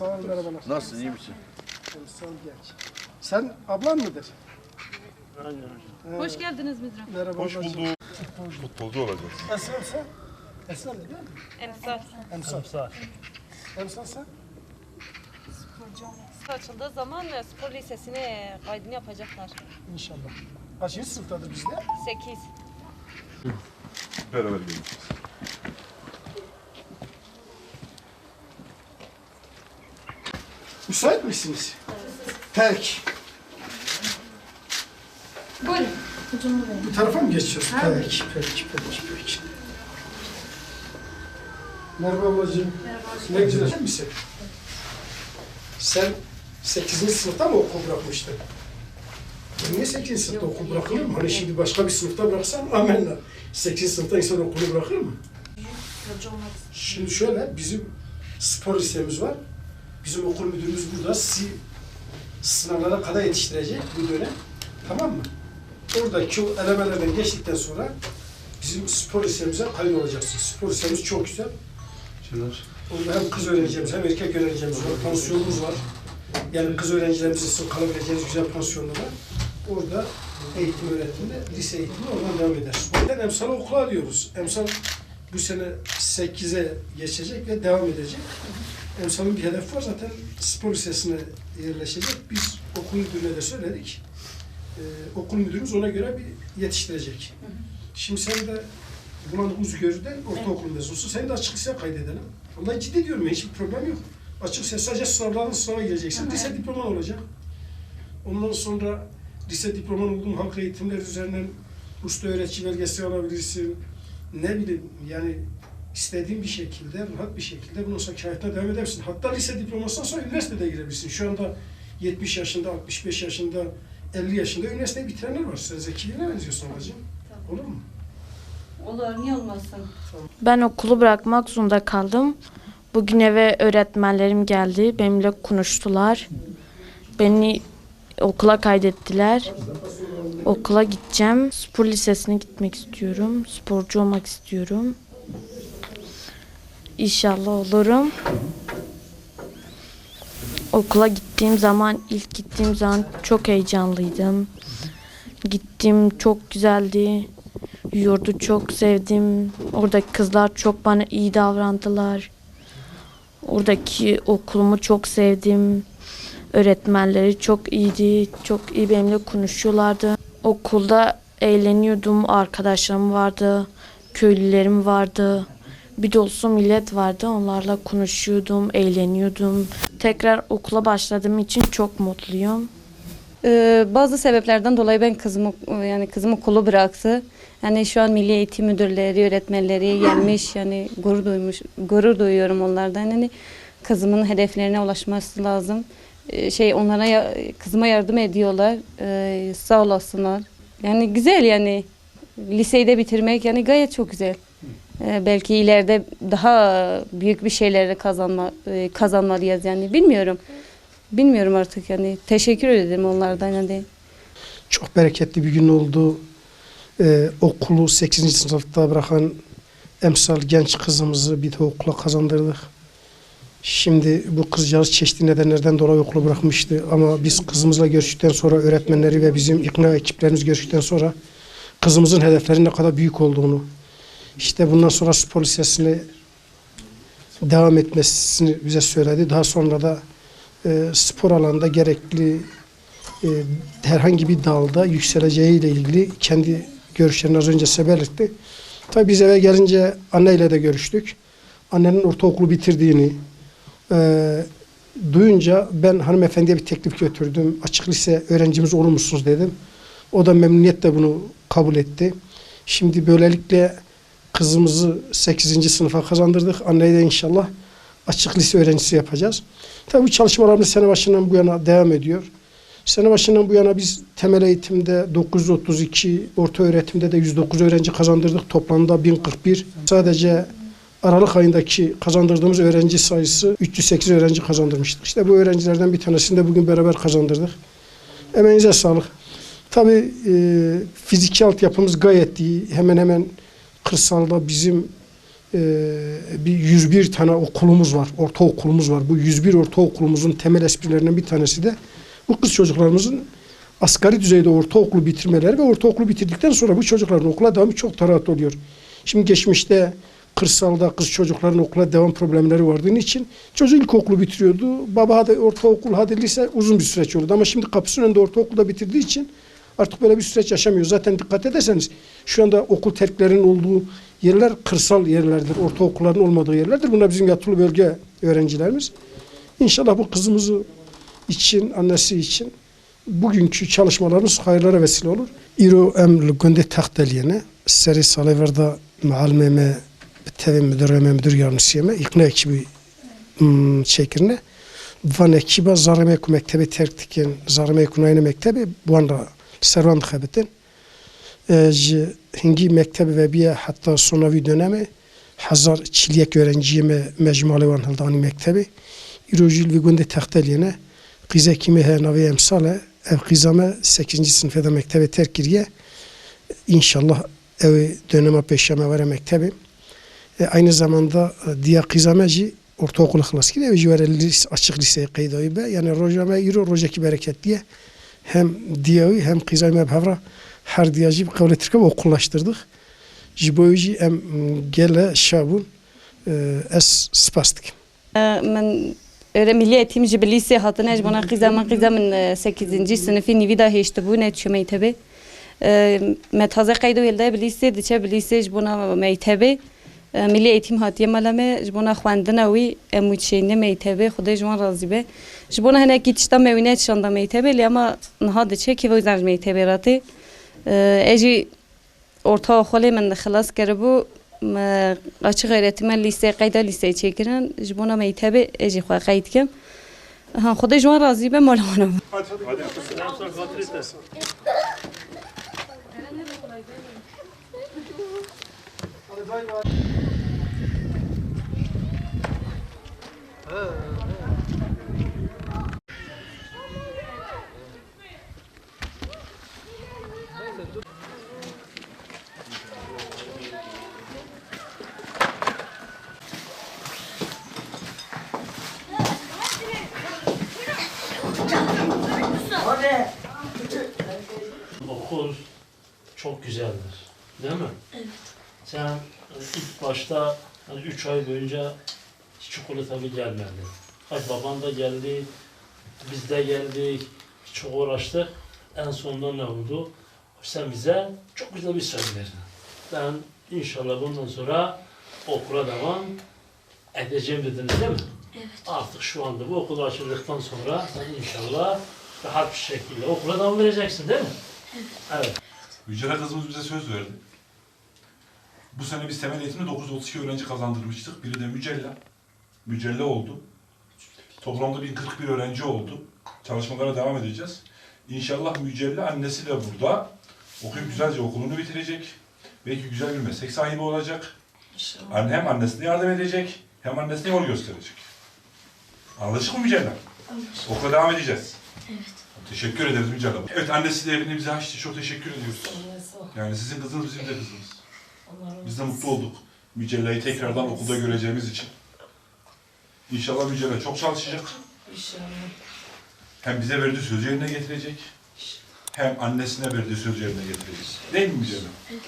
Sağ ol, merhabalar. Nasılsın, iyi misin? Sağ ol, genç. Sen ablan mıdır? Hoş geldiniz müdürüm. Merhaba. Hoş bulduk. Futbolcu olacağız. Esra sen? Esra değil mi? Emsal. Emsal sen? Açıldığı zaman spor lisesine kaydını yapacaklar. İnşallah. Kaçıncı sınıftadır bizde? 8. Beraber geleceğiz. Müsait misiniz? Peki. Buyurun. Bu tarafa mı geçiyoruz? Peki. Merhaba ablacığım. Merhaba. Ne güzel misin? Sen 8. sınıfta mı okul bırakmıştın? Niye 8. sınıfta okul bırakılır mı? Hani şimdi başka bir sınıfta bıraksan amenna. 8. sınıfta insan okulu bırakır mı? Şimdi şöyle, bizim spor lisemiz var. Bizim okul müdürümüz burada. Sizi sınavlara kadar yetiştirecek bu dönem. Tamam mı? Oradaki o elemelerden geçtikten sonra bizim spor lisemize kayıt olacaksınız. Spor lisemiz çok güzel. Orada hem kız öğrencilerimiz hem erkek öğrencilerimiz var. Pansiyonumuz var. Yani kız öğrencilerimizin kalabileceğiniz güzel pansiyonlu var. Orada eğitim öğretimde, lise eğitimi oradan devam eder. Oradan Emsal'ı okula alıyoruz. Emsal bu sene 8'e geçecek ve devam edecek. Emsal'ın bir hedefi var. Zaten spor lisesine yerleşecek. Biz okul müdürüne de söyledik. Okul müdürümüz ona göre bir yetiştirecek. Şimdi sen de Bulanık Uzgör'de ortaokul mezunusun. Seni de açık liseye kaydedelim. Vallahi ciddi diyorum ya, hiçbir problem yok. Açık lise sadece sınava gireceksin. Lise diploman olacak. Ondan sonra lise diploman olduğun halk eğitimleri üzerinden usta öğretici belgesi alabilirsin. Ne bileyim yani istediğin bir şekilde, rahat bir şekilde bundan sonra hayatına devam edersin. Hatta lise diplomasından sonra üniversitede girebilirsin. Şu anda 70 yaşında, 65 yaşında, 50 yaşında üniversiteyi bitirenler var. Sen zekiliğine benziyorsun ablacığım. Tamam. Olur mu? Olur, niye olmasın? Ben okulu bırakmak zorunda kaldım. Bugün eve öğretmenlerim geldi. Benimle konuştular. Beni okula kaydettiler. Okula gideceğim. Spor lisesine gitmek istiyorum. Sporcu olmak istiyorum. İnşallah olurum. Okula ilk gittiğim zaman çok heyecanlıydım. Gittim, çok güzeldi. Yurdu çok sevdim. Oradaki kızlar çok bana iyi davrandılar. Oradaki okulumu çok sevdim. Öğretmenleri çok iyiydi. Çok iyi benimle konuşuyorlardı. Okulda eğleniyordum. Arkadaşlarım vardı. Köylülerim vardı. Bir dolusu millet vardı. Onlarla konuşuyordum, eğleniyordum. Tekrar okula başladığım için çok mutluyum. Bazı sebeplerden dolayı ben kızım okulu bıraktı. Yani şu an Milli Eğitim Müdürleri, öğretmenleri gelmiş, yani gurur duyuyorum onlardan. Yani kızımın hedeflerine ulaşması lazım. Kızıma yardım ediyorlar. Sağ olasınlar. Yani güzel, yani liseyi de bitirmek yani gayet çok güzel. Belki ileride daha büyük bir şeyleri kazanmalıyız yani, bilmiyorum. Bilmiyorum artık, yani teşekkür ederim onlardan yani. Çok bereketli bir gün oldu. Okulu 8. sınıfta bırakan Emsal genç kızımızı bir de okula kazandırdık. Şimdi bu kızcağız çeşitli nedenlerden dolayı okulu bırakmıştı. Ama biz kızımızla görüştükten sonra, öğretmenleri ve bizim ikna ekiplerimiz görüştükten sonra kızımızın hedeflerinin ne kadar büyük olduğunu, işte bundan sonra spor lisesine devam etmesini bize söyledi. Daha sonra da spor alanında gerekli herhangi bir dalda yükseleceğiyle ilgili kendi görüşlerini az önce size belirtti. Tabii biz eve gelince anneyle de görüştük. Annenin ortaokulu bitirdiğini duyunca ben hanımefendiye bir teklif götürdüm. Açık lise öğrencimiz olur musunuz dedim. O da memnuniyetle bunu kabul etti. Şimdi böylelikle kızımızı 8. sınıfa kazandırdık. Anneyi de inşallah açık lise öğrencisi yapacağız. Tabii bu çalışmalarımız sene başından bu yana devam ediyor. Sene başından bu yana biz temel eğitimde 932, orta öğretimde de 109 öğrenci kazandırdık. Toplamda 1041. Sadece Aralık ayındaki kazandırdığımız öğrenci sayısı 308 öğrenci kazandırmıştık. İşte bu öğrencilerden bir tanesini de bugün beraber kazandırdık. Emeğinize sağlık. Tabii fiziki altyapımız gayet iyi. Hemen hemen kırsalda bizim bir 101 tane okulumuz var, ortaokulumuz var. Bu 101 ortaokulumuzun temel esprilerinden bir tanesi de bu kız çocuklarımızın asgari düzeyde ortaokulu bitirmeleri ve ortaokulu bitirdikten sonra bu çocukların okula devamı çok da rahat oluyor. Şimdi geçmişte kırsalda kız çocukların okula devam problemleri vardığı için çocuk ilkokulu bitiriyordu. Baba hadi ortaokul hadi lise uzun bir süreç oldu. Ama şimdi kapısının önünde ortaokulda bitirdiği için artık böyle bir süreç yaşamıyor. Zaten dikkat ederseniz şu anda okul terklerinin olduğu yerler kırsal yerlerdir. Ortaokulların olmadığı yerlerdir. Bunlar bizim yatılı bölge öğrencilerimiz. İnşallah bu kızımızı için, annesi için bugünkü çalışmalarımız hayırlara vesile olur. İro em günde takdeliyene seri salıverda muallimeme tevi müdür yardımcısıyeme ikna ekibi şeklinde van ekiba zarımeku mektebi terktiken zarımeku nayne mektebi bu anda servan dıkhabetin hingi mektebi ve biye hatta sonavi dönemi hazar çiliyek öğrenciyeme mecmuali van hıldani mektebi İrojil ve günde takdeliyene qize kimi he navi emsale ev qizame 8. sınıfda mektebi terkiriye inşallah ev döneme peşeme vere mektebi aynı zamanda diya qizameci ortaokulu xılas ki ev jivere açık liseye qeydoyu be yani rojame iro rojaki bereket diye hem diyavi hem qizame bhavra her diyacı kabul ettirke ve okullaştırdık. Jiboyuji em gele şabun es spastik. من milli eğitim ji lise hatine ji bona qizamın 8. sınıfı nivida heştibû ne çümeytebe me taze qaydo elde lise diçe lise ji bona meytebe milli eğitim hatiye malame ji bona xwendina wî em çeyne meytebe xude ji wan razî be ji bona hinekî tişta mewîne çanda meytebe li ama niha diçe ki ve zan meytebe ratê eji orta xolê min xilas keribû açık öğretmen lise qayda lise çekiren ji bona meytebe eji xwe qeyd kim ha xude ji wan razî be malwana Okul çok güzeldir. Değil mi? Evet. Sen ilk başta 3 ay boyunca hiç okula tabii gelmedin. Hayır, baban da geldi, biz de geldik, çok uğraştık. En sonunda ne oldu? Sen bize çok güzel bir söz verdin. Ben inşallah bundan sonra okula devam edeceğim dedin değil mi? Evet. Artık şu anda bu okul açıldıktan sonra sen inşallah rahat bir şekilde okula devam vereceksin değil mi? Evet. Evet. Yücel kızımız bize söz verdi. Bu sene biz temel eğitimde 932 öğrenci kazandırmıştık. Biri de Mücella oldu. Toplamda 1041 öğrenci oldu. Çalışmalara devam edeceğiz. İnşallah Mücella annesi de burada. Okuyup güzelce okulunu bitirecek. Belki güzel bir meslek sahibi olacak. İnşallah. Hem annesine yardım edecek, hem annesine yol gösterecek. Anlaştık mı Mücella? Anlaştık. Okula devam edeceğiz. Evet. Teşekkür ederiz Mücella. Evet, annesi de evini bize açtı. Çok teşekkür ediyoruz. Yani sizin kızınız bizim de kızımız. Biz de mutlu olduk. Mücella'yı tekrardan okulda göreceğimiz için. İnşallah Mücella çok çalışacak. İnşallah. Hem bize verdiği sözü yerine getirecek. Hem annesine verdiği sözü yerine getirecek. Değil mi Mücella? Evet.